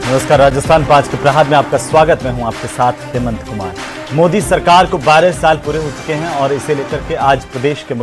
नमस्कार, राजस्थान 5 के प्रहार में आपका स्वागत। मैं हूं आपके साथ हेमंत कुमार। मोदी सरकार को 12 साल पूरे हो चुके हैं और इसे लेकर के आज प्रदेश के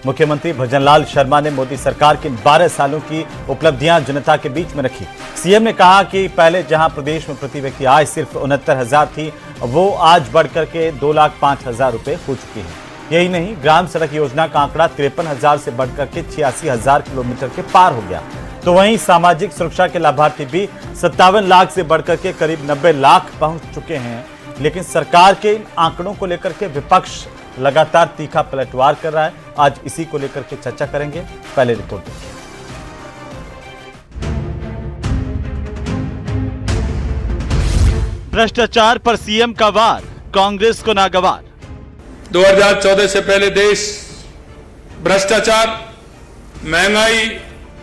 मुख्यमंत्री भजनलाल शर्मा ने मोदी सरकार के 12 सालों की उपलब्धियां जनता के बीच में रखी। सीएम ने कहा कि पहले जहां प्रदेश में प्रति व्यक्ति आय सिर्फ 69,000 थी, वो आज बढ़कर के 2,05,000 रुपए हो चुकी है। यही नहीं, ग्राम सड़क योजना का आंकड़ा 53,000 से बढ़कर के 86,000 किलोमीटर के पार हो गया। तो वहीं सामाजिक सुरक्षा के लाभार्थी भी 57 लाख से बढ़कर के करीब 90 लाख पहुंच चुके हैं। लेकिन सरकार के इन आंकड़ों को लेकर के विपक्ष लगातार तीखा पलटवार कर रहा है। आज इसी को लेकर के चर्चा करेंगे। पहले रिपोर्ट देखिए। भ्रष्टाचार पर सीएम का वार, कांग्रेस को नागवार। 2014 से पहले देश भ्रष्टाचार, महंगाई,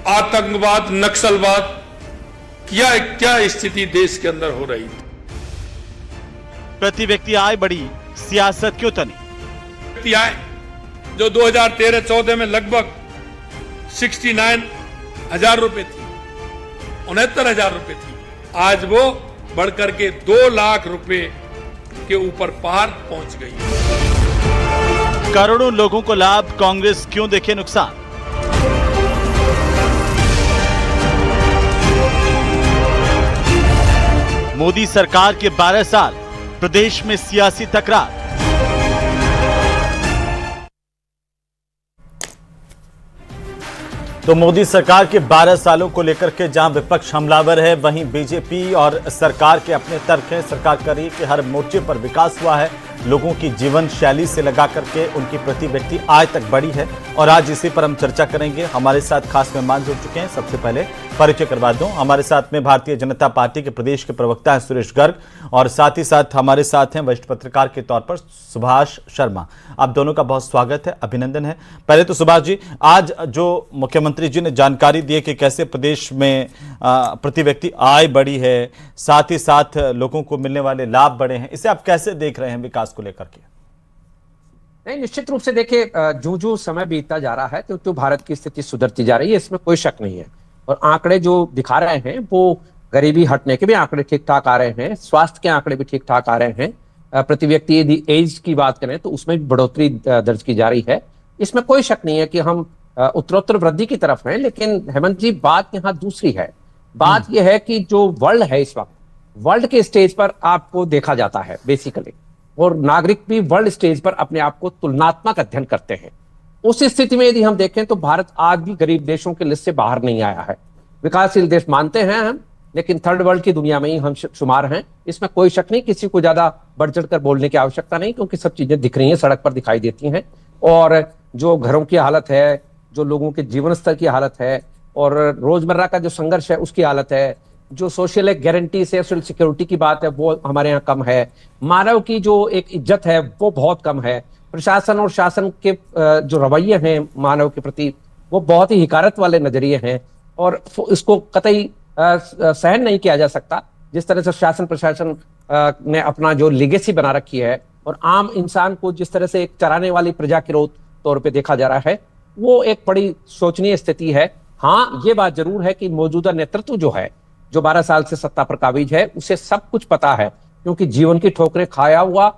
आतंकवाद, नक्सलवाद, क्या स्थिति देश के अंदर हो रही थी। प्रति व्यक्ति आय बढ़ी, सियासत क्यों तनी। व्यक्ति आय जो 2013-14 में लगभग 69,000 रुपए थी, 69,000 रुपए थी, आज वो बढ़कर के 2 लाख रुपए के ऊपर पार पहुंच गई है। करोड़ों लोगों को लाभ, कांग्रेस क्यों देखे नुकसान। मोदी सरकार के 12 साल, प्रदेश में सियासी तकरार। तो मोदी सरकार के 12 सालों को लेकर के जहां विपक्ष हमलावर है, वहीं बीजेपी और सरकार के अपने तर्क हैं। सरकार कह रही है कि हर मोर्चे पर विकास हुआ है, लोगों की जीवन शैली से लगा करके उनकी प्रति व्यक्ति आय तक बढ़ी है। और आज इसी पर हम चर्चा करेंगे। हमारे साथ खास मेहमान जुड़ चुके हैं। सबसे पहले परिचय करवा दूं, हमारे साथ में भारतीय जनता पार्टी के प्रदेश के प्रवक्ता हैं सुरेश गर्ग, और साथ ही साथ हमारे साथ हैं वरिष्ठ पत्रकार के तौर पर सुभाष शर्मा। आप दोनों का बहुत स्वागत है, अभिनंदन है। पहले तो सुभाष जी, आज जो मुख्यमंत्री जी ने जानकारी दी है कि कैसे प्रदेश में प्रति व्यक्ति आय बढ़ी है, साथ ही साथ लोगों को मिलने वाले लाभ बढ़े हैं, इसे आप कैसे देख रहे हैं विकास को लेकर के। नहीं, निश्चित रूप से देखिए, जो समय बीतता जा रहा है तो भारत की स्थिति सुधरती जा रही है, इसमें कोई शक नहीं है। और आंकड़े जो दिखा रहे हैं वो गरीबी हटने के भी आंकड़े ठीक ठाक आ रहे हैं, स्वास्थ्य के आंकड़े भी ठीक ठाक आ रहे हैं। प्रति व्यक्ति यदि एज की बात करें तो उसमें भी बढ़ोतरी दर्ज की जा रही है। इसमें कोई शक नहीं है कि हम उत्तरोत्तर वृद्धि की तरफ हैं। लेकिन हेमंत जी, बात यहाँ दूसरी है। बात यह है कि जो वर्ल्ड है, इस वक्त वर्ल्ड के स्टेज पर आपको देखा जाता है बेसिकली, और नागरिक भी वर्ल्ड स्टेज पर अपने आप को तुलनात्मक अध्ययन करते हैं। उस स्थिति में यदि हम देखें तो भारत आज भी गरीब देशों की लिस्ट से बाहर नहीं आया है। विकासशील देश मानते हैं हम, लेकिन थर्ड वर्ल्ड की दुनिया में ही हम शुमार हैं। इसमें कोई शक नहीं, किसी को ज्यादा बढ़ चढ़ कर बोलने की आवश्यकता नहीं, क्योंकि सब चीजें दिख रही हैं, सड़क पर दिखाई देती हैं। और जो घरों की हालत है, जो लोगों के जीवन स्तर की हालत है, और रोजमर्रा का जो संघर्ष है उसकी हालत है, जो सोशल गारंटी से सोशल सिक्योरिटी की बात है वो हमारे यहाँ कम है, मानव की जो एक इज्जत है वो बहुत कम है, प्रशासन और शासन के जो रवैये हैं मानव के प्रति वो बहुत ही हिकारत वाले नजरिए हैं, और इसको कतई सहन नहीं किया जा सकता। जिस तरह से शासन प्रशासन ने अपना जो लेगेसी बना रखी है और आम इंसान को जिस तरह से एक चराने वाली प्रजा के तौर पे देखा जा रहा है, वो एक बड़ी शोचनीय स्थिति है। हाँ, ये बात जरूर है कि मौजूदा नेतृत्व जो है, जो 12 साल से सत्ता पर काबिज है, उसे सब कुछ पता है, क्योंकि जीवन की ठोकरें खाया हुआ,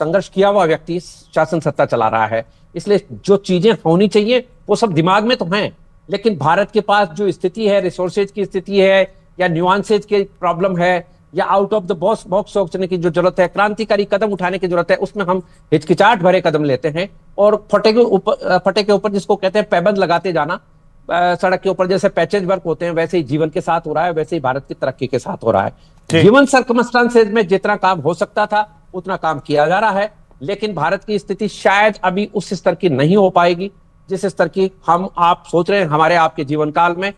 संघर्ष किया हुआ व्यक्ति शासन सत्ता चला रहा है। इसलिए जो चीजें होनी चाहिए वो सब दिमाग में तो हैं, लेकिन भारत के पास जो स्थिति है, रिसोर्सेज की स्थिति है, या न्यूआंसेज की प्रॉब्लम है, या आउट ऑफ द बॉक्स सोचने की जो जरूरत है, क्रांतिकारी कदम उठाने की जरूरत है, उसमें हम हिचकिचाहट भरे कदम लेते हैं। और फटे के ऊपर जिसको कहते हैं पैबंद लगाते जाना, सड़क के ऊपर जैसे पैचेज वर्क होते हैं, वैसे ही जीवन के साथ हो रहा है, वैसे ही भारत की तरक्की के साथ हो रहा है। जीवन सर्कमस्टांसेस में जितना काम हो सकता था उतना काम किया जा रहा है, लेकिन भारत की स्थिति शायद अभी उस स्तर की नहीं हो पाएगी जिस स्तर की हम आप सोच रहे हैं। हमारे आपके जीवन काल में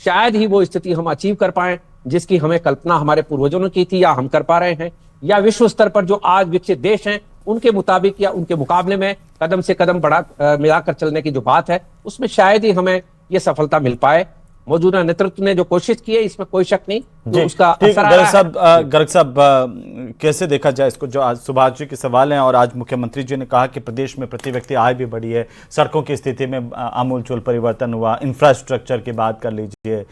शायद ही वो स्थिति हम अचीव कर पाए जिसकी हमें कल्पना हमारे पूर्वजों ने की थी, या हम कर पा रहे हैं, या विश्व स्तर पर जो आज विकसित देश हैं उनके मुताबिक या उनके मुकाबले में कदम से कदम मिलाकर चलने की जो बात है, उसमें शायद ही हमें ये सफलता मिल पाए। मौजूदा नेतृत्व ने जो कोशिश की है, इसमें कोई शक नहीं, तो उसका असर आ रहा है। गर्ग साहब, कैसे देखा जाए इसको, जो आज सुभाष जी के सवाल हैं और आज मुख्यमंत्री जी ने कहा कि प्रदेश में प्रति व्यक्ति आय भी बढ़ी है, सड़कों की स्थिति में आमूलचूल परिवर्तन हुआ, इंफ्रास्ट्रक्चर की बात कर लीजिए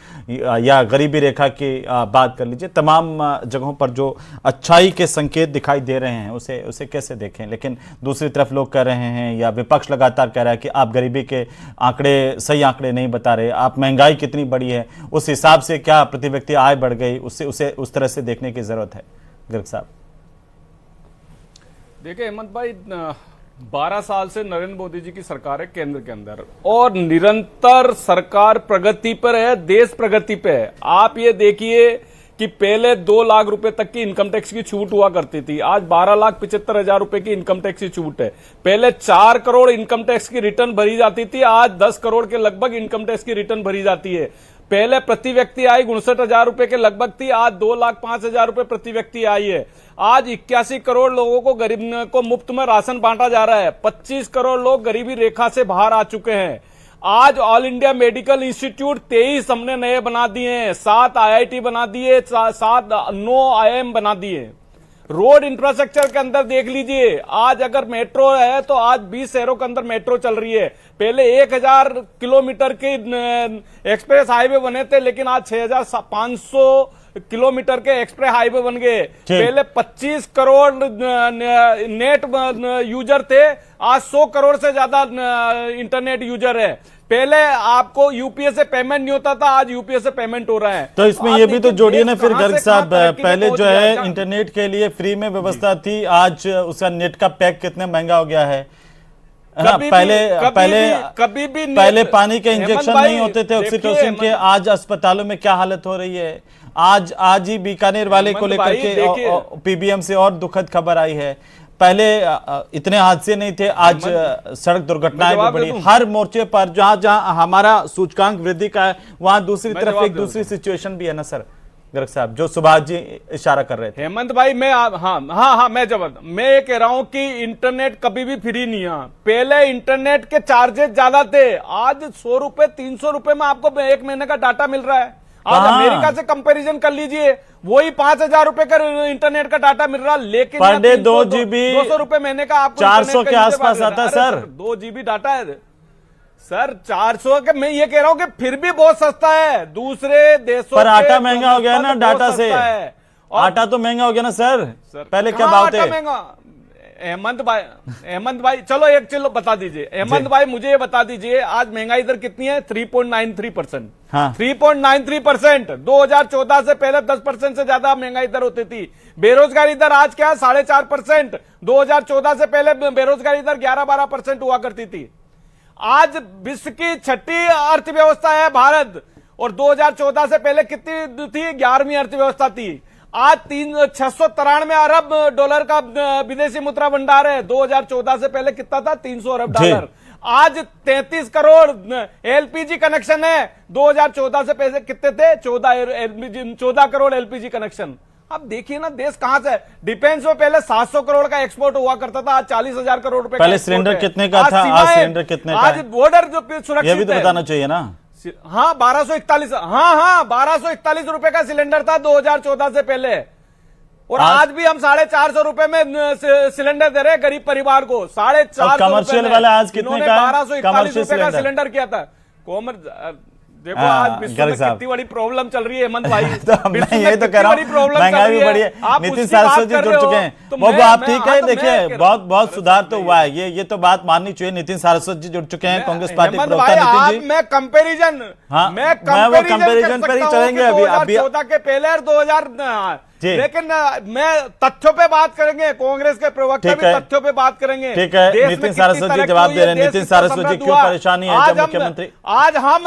या गरीबी रेखा की बात कर लीजिए, तमाम जगहों पर जो अच्छाई के संकेत दिखाई दे रहे हैं उसे उसे कैसे देखें। लेकिन दूसरी तरफ लोग कह रहे हैं या विपक्ष लगातार कह रहा है कि आप गरीबी के आंकड़े सही आंकड़े नहीं बता रहे, आप महंगाई कितनी बढ़ी है उस हिसाब से क्या प्रति व्यक्ति आय बढ़ गई, उससे उसे उस तरह से देखने की जरूरत है। गर्ग साहब देखिए हेमंत भाई, 12 साल से नरेंद्र मोदी जी की सरकार है केंद्र के अंदर और निरंतर सरकार प्रगति पर है, देश प्रगति पे है। आप ये देखिए कि पहले 2 लाख रुपए तक की इनकम टैक्स की छूट हुआ करती थी, आज 12,75,000 रुपए की इनकम टैक्स की छूट है। पहले 4 करोड़ इनकम टैक्स की रिटर्न भरी जाती थी, आज 10 करोड़ के लगभग इनकम टैक्स की रिटर्न भरी जाती है। पहले प्रति व्यक्ति आय 59,000 रुपए के लगभग थी, आज 2,05,000 रुपए प्रति व्यक्ति आई है। आज 81 करोड़ लोगों को गरीब को मुफ्त में राशन बांटा जा रहा है, 25 करोड़ लोग गरीबी रेखा से बाहर आ चुके हैं। आज ऑल इंडिया मेडिकल इंस्टीट्यूट 23 हमने नए बना दिए हैं, 7 IIT बना दिए, 9 IIM बना दिए। रोड इंफ्रास्ट्रक्चर के अंदर देख लीजिए, आज अगर मेट्रो है तो आज 20 शहरों के अंदर मेट्रो चल रही है। पहले 1000 किलोमीटर के एक्सप्रेस हाईवे बने थे, लेकिन आज 6500 किलोमीटर के एक्सप्रेस हाईवे बन गए। पहले 25 करोड़ नेट यूजर थे, आज 100 करोड़ से ज्यादा इंटरनेट यूजर है। पहले आपको यूपीए से पेमेंट नहीं होता था, आज यूपीए से पेमेंट हो रहा है। तो इसमें ये भी तो जोड़िए ना फिर गर्ग साहब, पहले जो है इंटरनेट के लिए फ्री में व्यवस्था थी, आज उसका नेट का पैक कितना महंगा हो गया है। पहले पानी के इंजेक्शन नहीं होते थे ऑक्सीटोसिन के, आज अस्पतालों में क्या हालत हो रही है। आज ही बीकानेर वाले को लेकर के पीबीएम से और दुखद खबर आई है। पहले इतने हादसे नहीं थे, आज सड़क दुर्घटनाएं भी बढ़ी हर मोर्चे पर। जहां जहां हमारा सूचकांक वृद्धि का है, वहां दूसरी तरफ एक दूसरी सिचुएशन भी है ना सर गर्ग साहब, जो सुभाष जी इशारा कर रहे थे। हेमंत भाई मैं मैं ये कह रहा हूं कि इंटरनेट कभी भी फ्री नहीं है। पहले इंटरनेट के चार्जेस ज्यादा थे, आज 100 रुपए 300 रुपए में आपको 1 महीने का डाटा मिल रहा है। आज अमेरिका से कंपैरिजन कर लीजिए, वही 5,000 रुपए का इंटरनेट का डाटा मिल रहा, लेकिन पर डे 2 GB 200 रुपए महीने का आपको 400 के आसपास आता है सर। 2 GB डाटा है सर, 400 के। मैं ये कह रहा हूं कि फिर भी बहुत सस्ता है दूसरे देशों पर आटा महंगा हो गया ना डाटा से, आटा तो महंगा हो गया ना सर। पहले क्या भाव थे हेमंत भाई चलो एक चलो बता दीजिए हेमंत भाई, मुझे ये बता दीजिए आज महंगाई दर कितनी है? 3.93%। हाँ। 3.93%। 2014 से पहले 10% से ज्यादा महंगाई दर होती थी। बेरोजगारी दर आज क्या है? 4.5%। 2014 से पहले बेरोजगारी दर 11-12% हुआ करती थी। आज विश्व की 6ठी अर्थव्यवस्था है भारत, और 2014 से पहले कितनी थी? 11वीं अर्थव्यवस्था थी। आज 693 अरब डॉलर का विदेशी मुद्रा भंडार है। 2014 से पहले कितना था? 300 अरब डॉलर। आज 33 करोड़ एलपीजी कनेक्शन है। 2014 से पहले कितने थे? 14 करोड़ एलपीजी कनेक्शन। अब देखिए ना देश कहां से है। डिफेंस में पहले 700 करोड़ का एक्सपोर्ट हुआ करता था, आज 40,000 करोड़ रुपए। पहले सिलेंडर कितने का था, आज सिलेंडर कितने का है? आज बॉर्डर जो सुरक्षित है, ये भी तो बताना चाहिए ना। हाँ 1241, हाँ 1241 रुपए का सिलेंडर था 2014 से पहले, और आज भी हम 450 रुपए में सिलेंडर दे रहे हैं गरीब परिवार को। 450 कमर्शियल वाला आज कितने का? 1241 रुपए का सिलेंडर किया था। देखो आज विश्व में कितनी बड़ी प्रॉब्लम चल रही है हेमंत भाई। तो मैं यही तो कह रहा हूँ, महंगाई भी बढ़ी है। नितिन सारस्वत जी जुड़ चुके हैं, वो आप ठीक है। देखिए बहुत सुधार तो हुआ है, ये तो बात माननी चाहिए। नितिन सारस्वत जी जुड़ चुके हैं, कांग्रेस पार्टी प्रवक्ता नितिन जी। मैं कंपेरिजन पर ही चलेंगे अभी 2014 के पहले और 2000, लेकिन मैं तथ्यों पे बात करेंगे। कांग्रेस के प्रवक्ता भी तथ्यों पे बात करेंगे। ठीक है, नितिन सारस्वत जी जवाब दे रहे हैं। नितिन सारस्वत जी क्यों परेशानी है जब मुख्यमंत्री आज हम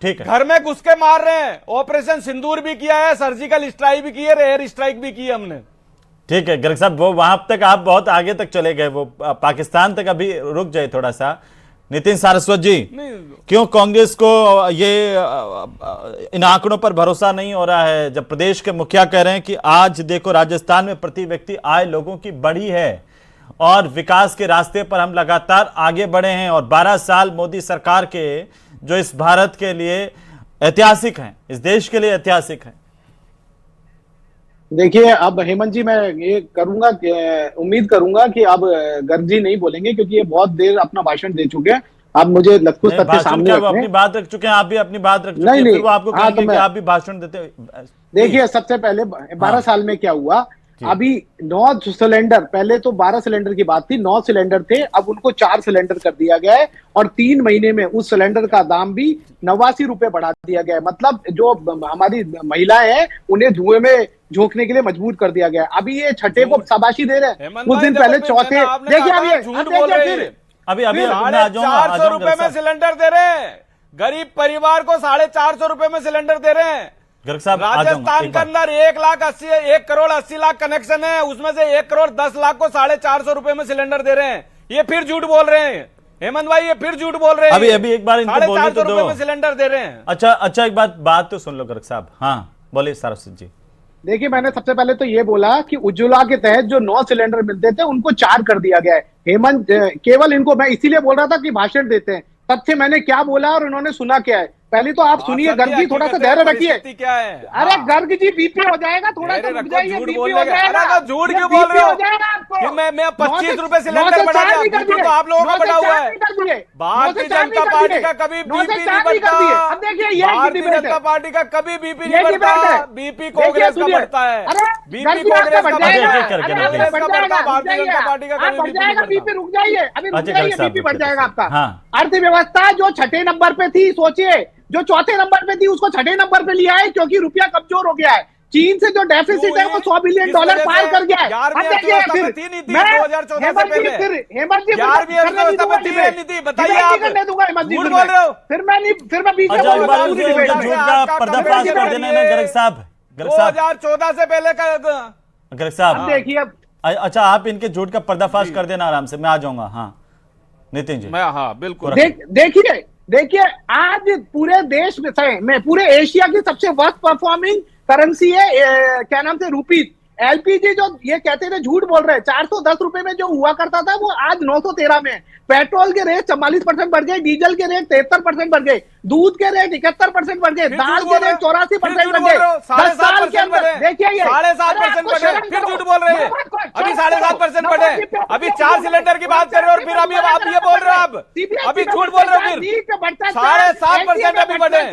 घर में घुस के मार रहे हैं? ऑपरेशन सिंदूर भी किया है, सर्जिकल स्ट्राइक भी की है, एयर स्ट्राइक भी की है हमने। ठीक है गर्ग साहब, वो वहां तक आप बहुत आगे तक चले गए, वो पाकिस्तान तक अभी रुक जाए थोड़ा सा। नितिन सारस्वत जी, क्यों कांग्रेस को ये इन आंकड़ों पर भरोसा नहीं हो रहा है, जब प्रदेश के मुखिया कह रहे हैं कि आज देखो राजस्थान में प्रति व्यक्ति आय लोगों की बढ़ी है और विकास के रास्ते पर हम लगातार आगे बढ़े हैं, और 12 साल मोदी सरकार के जो इस भारत के लिए ऐतिहासिक हैं, इस देश के लिए ऐतिहासिक हैं। देखिए, अब हेमंत जी, मैं ये करूंगा उम्मीद करूंगा कि अब गर्ग जी नहीं बोलेंगे, क्योंकि ये बहुत देर अपना भाषण दे चुके हैं। अब मुझे कुछ नहीं, तथ्य भाषण सामने क्या, वो रखने अपनी बात रख चुके हैं, आप भी अपनी बात रख चुके नहीं हैं, नहीं, फिर वो आपको हाँ तो कहेंगे कि मैं आप भी भाषण देते। देखिए, सबसे पहले 12 हाँ। साल में क्या हुआ। जी। अभी 9 सिलेंडर, पहले तो 12 सिलेंडर की बात थी, 9 सिलेंडर थे, अब उनको 4 सिलेंडर कर दिया गया है। और 3 महीने में उस सिलेंडर का दाम भी 89 रुपए बढ़ा दिया गया है। मतलब जो हमारी महिलाएं हैं, उन्हें धुएं में झोंकने के लिए मजबूर कर दिया गया है। अभी ये छठे को शाबाशी दे रहे हैं, हेमंत कुछ भाई, दिन देखो, पहले फिर चौथे। मैंने आपने देखिए कहा अब था, ये झूठ बोल रहे हैं। अभी अभी मैं आ जाऊंगा, 450 रुपए में सिलेंडर दे रहे हैं, गरीब परिवार को 450 रुपए में सिलेंडर दे रहे हैं। गर्ग साहब आ जाऊंगा राजस्थान एक के बार। अंदर 1 करोड़ 80 लाख कनेक्शन है, उसमें से 1 करोड़ 10 लाख को 450 रुपए में सिलेंडर दे रहे हैं। ये फिर झूठ बोल रहे हैं हेमंत भाई, ये फिर झूठ बोल रहे हैं। अभी एक बार इनको बोलने तो 450 रुपए दो। में सिलेंडर दे रहे हैं। अच्छा एक बात तो सुन लो गर्ग साहब। हाँ बोलिए सारस्वत जी। देखिए, मैंने सबसे पहले तो ये बोला कि उज्ज्वला के तहत जो 9 सिलेंडर मिलते थे, उनको 4 कर दिया गया है। हेमंत, केवल इनको मैं इसीलिए बोल रहा था कि भाषण देते हैं। तथ्य मैंने क्या बोला और उन्होंने सुना क्या है, पहले तो आप सुनिए। गर्ग जी, थोड़ा सा धैर्य रखिए। क्या है? अरे गर्ग जी, बीपी हो जाएगा, थोड़ा सा रुक जाइए, झूठ बीपी बोल हो जाएगा। अरे झूठ क्यों बोल रहे हो? आपको कि मैं 25 रुपए सिलेंडर बढ़ा दिया, बीपी तो आप लोगों का बढ़ा हुआ है। भारतीय जनता पार्टी का कभी बीपी नहीं बढ़ता। अब देखिए, ये भारतीय जनता पार्टी का कभी बीपी नहीं बढ़ता, बीपी कांग्रेस का बढ़ता है। बीपी कांग्रेस का बढ़ता है, कांग्रेस का बढ़ता है, भारतीय जनता पार्टी का कभी बीपी नहीं बीपी बढ़ता। रुक जाइए, अभी रुक अच्छा, जाइए, गर्ग साहब, बीपी बढ़ जाएगा आपका। हाँ। अर्थव्यवस्था जो छठे नंबर पे थी, सोचिए, जो चौथे नंबर पे थी उसको छठे नंबर पे लिया है, क्योंकि रुपया कमजोर हो गया है। चीन से जो डेफिसिट है वो $100 बिलियन पार कर गया है। अब देखिए, फिर हेमंत जी, फिर हेमंत जी, बताइए आप करने दूंगा हेमंत जी, झूठ बोल रहे हो। फिर मैं बीच में अच्छा, एक बार बोलूंगा, उनके पूरी उनके डिबेट झूठ में। का पर्दाफाश कर देना ना गर्ग साहब। गर्ग साहब 2014 से पहले का गर्ग साहब, अब देखिए, अब अच्छा आप इनके झूठ का पर्दाफाश कर देना आराम से, मैं आ जाऊंगा। हाँ नितिन जी। मैं, हाँ बिल्कुल। देखिए, आज पूरे देश में पूरे एशिया की सबसे वर्स्ट परफॉर्मिंग करेंसी है, क्या नाम से, रूपी। एलपीजी जो ये कहते थे, झूठ बोल रहे हैं। 410 रुपए में जो हुआ करता था, वो आज 913 में है। पेट्रोल के रेट 44% बढ़ गए, डीजल के रेट 73% बढ़ गए, दूध के रेट 71% बढ़ गए, दाल के रेट 84% बढ़ गए। 10 साल के अंदर देखिए, ये 7.5% बढ़े, फिर झूठ बोल रहे हैं। अभी 7.5% बढ़े, अभी 4 सिलेंडर की बात कर रहे हो, और फिर अभी आप ये बोल रहे हो, आप अभी झूठ बोल रहे हो। फिर 7.5% अभी बढ़े,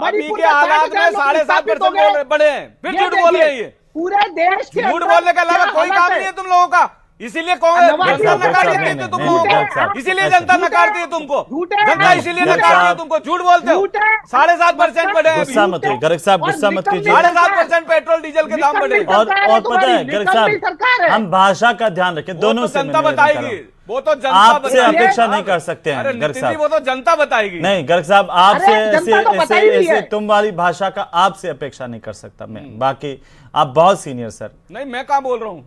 अभी के हालात में 7.5% बढ़े, फिर झूठ बोल रहे हैं। पूरे देश के झूठ बोलने के अलावा कोई काम नहीं है तुम लोगों का, इसीलिए कांग्रेस जनता नकार देती है तुम लोगों को, इसीलिए जनता नकारती है तुमको, जनता इसीलिए नकारती है तुमको। झूठ बोलते हो। 7.5% बढ़े, गुस्सा मत होइए गर्ग साहब, गुस्सा मत कीजिए। 7.5% पेट्रोल डीजल के दाम बढ़े। और पता है गर्ग साहब, हम भाषा का ध्यान रखें, दोनों से जनता बताएगी, वो तो जनता आपसे अपेक्षा नहीं कर सकते हैं गर्ग नितिन जी, साहब। वो तो जनता बताएगी। नहीं गर्ग साहब, आपसे जनता तो बता ही रही ऐसे है। तुम वाली भाषा का आपसे अपेक्षा नहीं कर सकता मैं। बाकी आप बहुत सीनियर सर। नहीं, मैं कहाँ बोल रहा हूँ,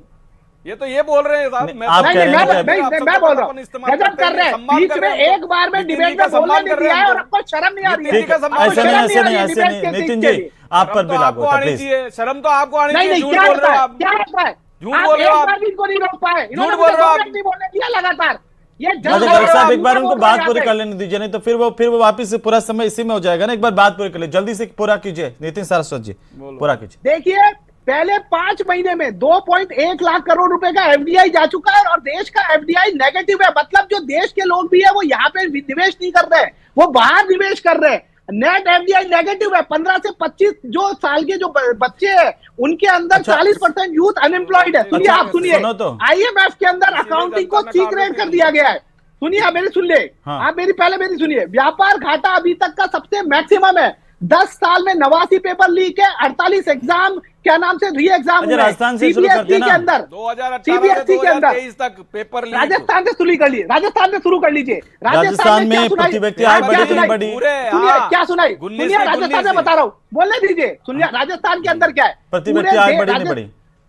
ये तो ये बोल रहे हैं साहब। आप कह रहे हैं मैं बोल रहा हूँ, गजब कर रहे हैं। बीच में एक बार में डिबेट में बोलने नहीं दिया है, और आपको शर्म नहीं आ रही है। ठीक है, ऐसे नहीं नितिन जी, आप पर भी लागू होता प्लीज। शर्म तो आपको आनी नहीं चाहिए। नहीं, झूठ क्या बोल रहे हो होता है, आप, क्या होता है? झूठ बोल रहे हो आप। एक बार भी इनको नहीं रोक पाए, इन्होंने बोल रहे हो आप। नहीं बोलने दिया लगातार। ये अच्छा गर्ग साहब, एक बार उनको बात पूरी कर लेने दीजिए, नहीं तो फिर वो वापिस से पूरा समय इसी में हो जाएगा ना। एक बार बात पूरी कर ले, जल्दी से पूरा कीजिए नितिन सारस्वत जी, पूरा कीजिए। देखिए, पहले 5 महीने में 2.1 लाख करोड़ रुपए का एफडीआई जा चुका है, और देश का एफडीआई नेगेटिव है। मतलब जो देश के लोग भी है, वो यहाँ पे निवेश नहीं कर रहे हैं, वो बाहर निवेश कर रहे हैं। नेट एफडीआई नेगेटिव है। 15 से 25 जो साल के जो बच्चे हैं, उनके अंदर 40% यूथ अनएम्प्लॉयड है। सुनिए, आप सुनिए, IMF के अंदर अकाउंटिंग को सीक्रेट कर दिया गया है। सुनिए, आप मेरी सुन ले, आप मेरी सुनिए। व्यापार घाटा अभी तक का सबसे मैक्सिमम है। 10 साल में 89 पेपर लीक है, 48 एग्जाम, क्या नाम से, री एग्जाम हुए राजस्थान से शुरू करते हैं सीबीएसई के अंदर, 2018 से 2023 तक पेपर लीक। राजस्थान से शुरू कर लीजिए, राजस्थान से शुरू कर लीजिए। राजस्थान में प्रति व्यक्ति आय बढ़ी कि नहीं बढ़ी? सुनिए, क्या सुनाई, सुनिए, राजस्थान में बता रहा हूँ, बोलने दीजिए। सुनिए, राजस्थान के अंदर क्या है, प्रति व्यक्ति आय बढ़ी नहीं बढ़ी?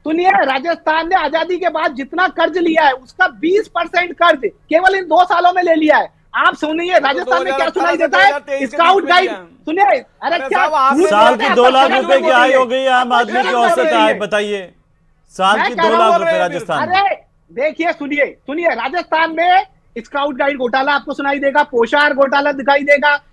सुनिए, राजस्थान ने आजादी के बाद जितना कर्ज लिया है, उसका 20% कर्ज केवल इन 2 सालों में ले लिया है। आप सुनिए, राजस्थान में क्या सुनाई देता है, स्काउट गाइड। सुनिए, अरे क्या साल की 2 लाख रुपए की आय हो गई है आम आदमी की औसत आय, बताइए। साल की 2 लाख रुपए राजस्थान में। अरे देखिए, सुनिए, राजस्थान में स्काउट गाइड घोटाला आपको सुनाई देगा, पोशार घोटाला दिखाई देगा,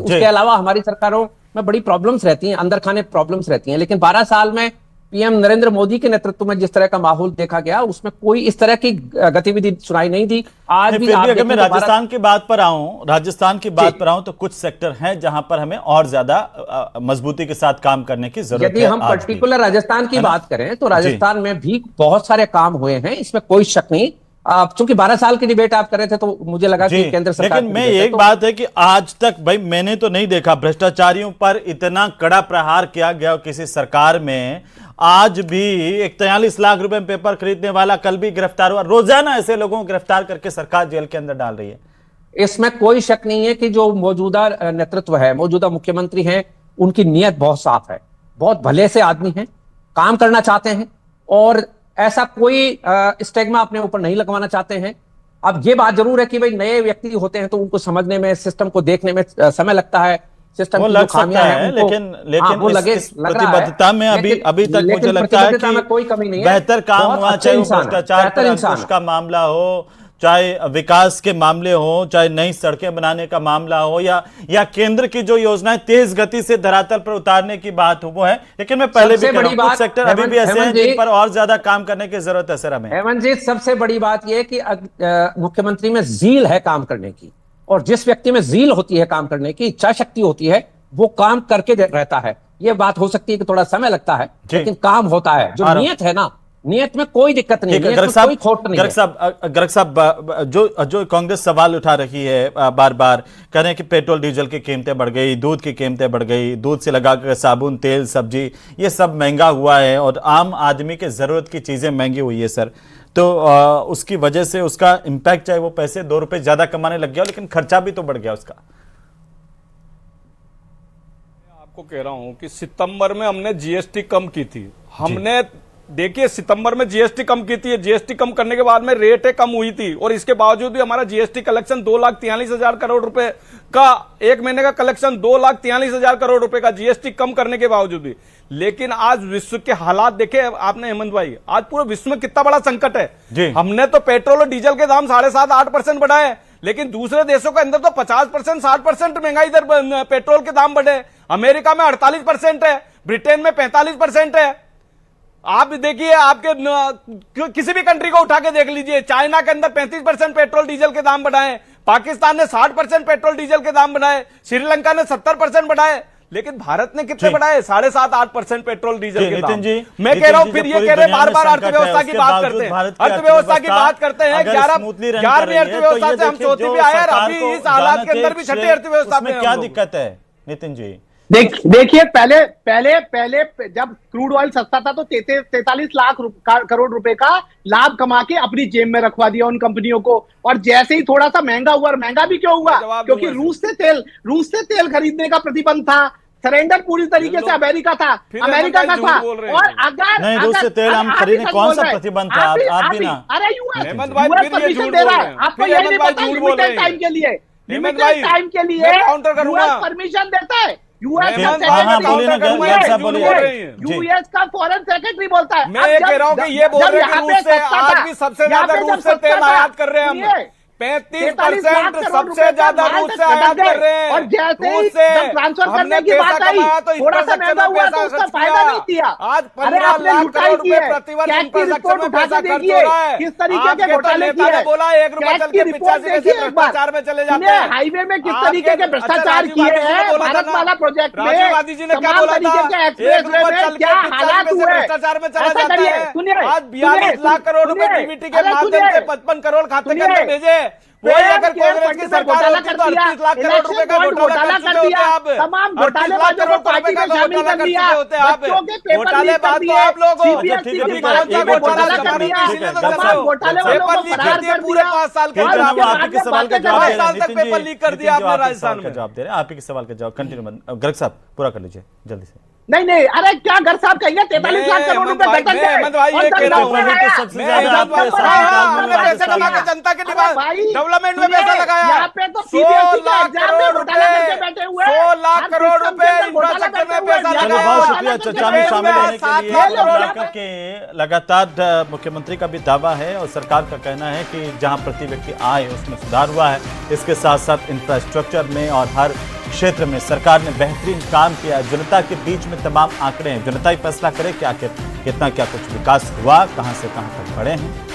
उसके अलावा हमारी सरकारों में बड़ी प्रॉब्लम्स रहती हैं, अंदर खाने प्रॉब्लम्स रहती हैं, लेकिन 12 साल में पीएम नरेंद्र मोदी के नेतृत्व में जिस तरह का माहौल देखा गया, उसमें कोई इस तरह की गतिविधि सुनाई नहीं दी। आज भी आप अगर मैं देखें तो राजस्थान की बात पर आऊं, तो कुछ सेक्टर हैं जहां पर हमें और ज्यादा मजबूती के साथ काम करने की जरूरत है। यदि हम पर्टिकुलर राजस्थान की बात करें तो राजस्थान में भी बहुत सारे काम हुए हैं, इसमें कोई शक नहीं। चूंकि 12 साल की डिबेट आप कर रहे थे तो मुझे लगा कि केंद्र सरकार, लेकिन मैं एक बात है कि आज तक भाई मैंने तो नहीं देखा भ्रष्टाचारियों पर इतना कड़ा प्रहार किया गया किसी सरकार में। आज भी एक 43 लाख रुपए में पेपर खरीदने वाला कल भी गिरफ्तार हुआ। रोजाना ऐसे लोगों को गिरफ्तार करके सरकार जेल के अंदर डाल रही है। इसमें कोई शक नहीं है कि जो मौजूदा नेतृत्व है, मौजूदा मुख्यमंत्री हैं, उनकी नीयत बहुत साफ है, बहुत भले से आदमी हैं, काम करना चाहते हैं और ऐसा कोई स्टिग्मा अपने ऊपर नहीं लगवाना चाहते हैं। अब ये बात जरूर है कि भाई नए व्यक्ति होते हैं तो उनको समझने में, सिस्टम को देखने में समय लगता है। सिस्टम की जो खामियां हैं लेकिन इस प्रतिबद्धता में अभी तक मुझे लगता है कि कोई कमी नहीं है। बेहतर काम हुआ, चाहे वो भ्रष्टाचार पर अंकुश का मामला हो, चाहे विकास के मामले हो, चाहे नई सड़कें बनाने का मामला हो, या केंद्र की जो योजनाएं तेज गति से धरातल पर उतारने की बात हो, वो है। लेकिन मैं पहले भी कह रहा हूं, कुछ सेक्टर अभी भी ऐसे हैं जिन पर और ज्यादा काम करने की जरूरत है सर हमें। हेमंत, सबसे बड़ी बात यह है कि मुख्यमंत्री में जील है काम करने की, और जिस व्यक्ति में जील होती है काम करने की, इच्छा शक्ति होती है, वो काम करके रहता है। ये बात हो सकती है कि थोड़ा समय लगता है, लेकिन काम होता है। जो नियत है ना, नियत में कोई दिक्कत नहीं है, कोई खोट नहीं है। गर्ग साहब, जो कांग्रेस सवाल उठा रही है बार बार, कह रहे हैं कि पेट्रोल डीजल की कीमतें बढ़ गई, दूध की कीमतें बढ़ गई, दूध से लगाकर साबुन, तेल, सब्जी, ये सब महंगा हुआ है और आम आदमी के जरूरत की चीजें महंगी हुई है सर। तो उसकी वजह से उसका इंपैक्ट, चाहे वो पैसे 2 रुपए ज्यादा कमाने लग गया, लेकिन खर्चा भी तो बढ़ गया उसका। आपको कह रहा हूं कि सितंबर में हमने जीएसटी कम की थी। हमने देखिए सितंबर में जीएसटी कम की थी, जीएसटी कम करने के बाद में रेटें कम हुई थी और इसके बावजूद भी हमारा जीएसटी कलेक्शन 2,43,000 करोड़ रुपए का, एक महीने का कलेक्शन 2,43,000 करोड़ रुपए का, जीएसटी कम करने के बावजूद भी। लेकिन आज विश्व के हालात देखे आपने हेमंत भाई, आज पूरे विश्व में कितना बड़ा संकट है। हमने तो पेट्रोल और डीजल के दाम 7.5-8% बढ़ाए, लेकिन दूसरे देशों के अंदर तो 50%, 60% महंगाई दर पेट्रोल के दाम बढ़े। अमेरिका में 48% है, ब्रिटेन में 45% है। आप देखिए, आपके किसी भी कंट्री को उठा के देख लीजिए, चाइना के अंदर 35% पेट्रोल डीजल के दाम बढ़ाए, पाकिस्तान ने 60% पेट्रोल डीजल के दाम बढ़ाए, श्रीलंका ने 70% बढ़ाए, लेकिन भारत ने कितने बढ़ाए? 7.5-8% पेट्रोल डीजल के दाम। मैं कह रहा हूं, फिर ये कह रहे बार बार अर्थव्यवस्था की बात करते हैं, अर्थव्यवस्था की बात करते हैं। 11वीं अर्थव्यवस्था से हम चौथी भी आए, अभी इस हालात के अंदर भी छठी अर्थव्यवस्था में क्या दिक्कत है नितिन जी? देखिए, पहले जब क्रूड ऑयल सस्ता था तो 43 लाख करोड़ रुपए का लाभ कमा के अपनी जेब में रखवा दिया उन कंपनियों को। और जैसे ही थोड़ा सा महंगा हुआ, और महंगा भी क्यों हुआ? क्योंकि रूस से तेल खरीदने का प्रतिबंध था। सरेंडर पूरी तरीके से अमेरिका था, अमेरिका का था। और अगर नहीं, रूस से तेल हम खरीदने, कौन सा प्रतिबंध था? आप भी ना, अरे यूएस परमिशन दे रहा है, आपको यही नहीं पता? लिमिटेड टाइम के लिए परमिशन देता है यूएस का फॉरेन सेक्रेटरी बोलता है। मैं ये कह रहा हूं कि ये बोल रहे हैं रूस से आज भी सबसे ज्यादा रूस से तेल आयात कर रहे हैं हम। 35% सबसे ज्यादा रूस से आयात कर रहे हैं। और जैसे ही ट्रांसफर करने की बात आई, थोड़ा सा महंगा हुआ तो उसका फायदा नहीं किया। आज 15 लाख करोड़ रुपए प्रतिवर्ष इंफ्रास्ट्रक्चर में पैसा खर्च हो रहा है। किस तरीके के घोटाले किए हैं? बोला 1 रुपया चल के 85 से भ्रष्टाचार में चले जाते हैं। हाईवे में किस तरीके के भ्रष्टाचार किए हैं? भारतमाला प्रोजेक्ट में राजीव गांधी जी ने क्या बोला था? 1 रुपया चल के हालात हुए, भ्रष्टाचार में चला जाता है। आज 42 लाख करोड़ रुपए डीबीटी के माध्यम से 55 करोड़ खाते के अंदर भेजे। वही अगर कांग्रेस की सरकार होती तो 38 लाख करोड़ रुपए का घोटाला कर चुके होते आप। तमाम घोटालेबाजों को पार्टी में शामिल कर दिया। बच्चों के पेपर लीक कर दिए, सीबीएसई के बच्चों को घोटाला कर दिया, तमाम घोटाले वालों को फरार कर पूरे 5 साल के आपके सवाल का जवाब 5 साल तक पेपर लीक कर दिया आपने राजस्थान में। जवाब दे रहे हैं, आप ही के सवाल का जवाब कंटिन्यू। गर्ग साहब पूरा कर लीजिए जल्दी से। नहीं, अरे क्या गर्ग साहब कहेंगे 43 लाख करोड़ रुपए जनता के डेवलपमेंट में पैसा लगाया। यहाँ पे तो 100 लाख करोड़ रुपए इंफ्रास्ट्रक्चर में पैसा लगाया। बहुत शुक्रिया चर्चा में शामिल होने के लिए। लगातार मुख्यमंत्री का भी दावा है और सरकार का कहना है कि जहां प्रति व्यक्ति आय उसमें सुधार हुआ है, इसके साथ साथ इंफ्रास्ट्रक्चर में और हर क्षेत्र में सरकार ने बेहतरीन काम किया। जनता के बीच में तमाम आंकड़े हैं, जनता ही फैसला करे कि आखिर कितना क्या कुछ विकास हुआ, कहां से कहां तक बढ़े हैं।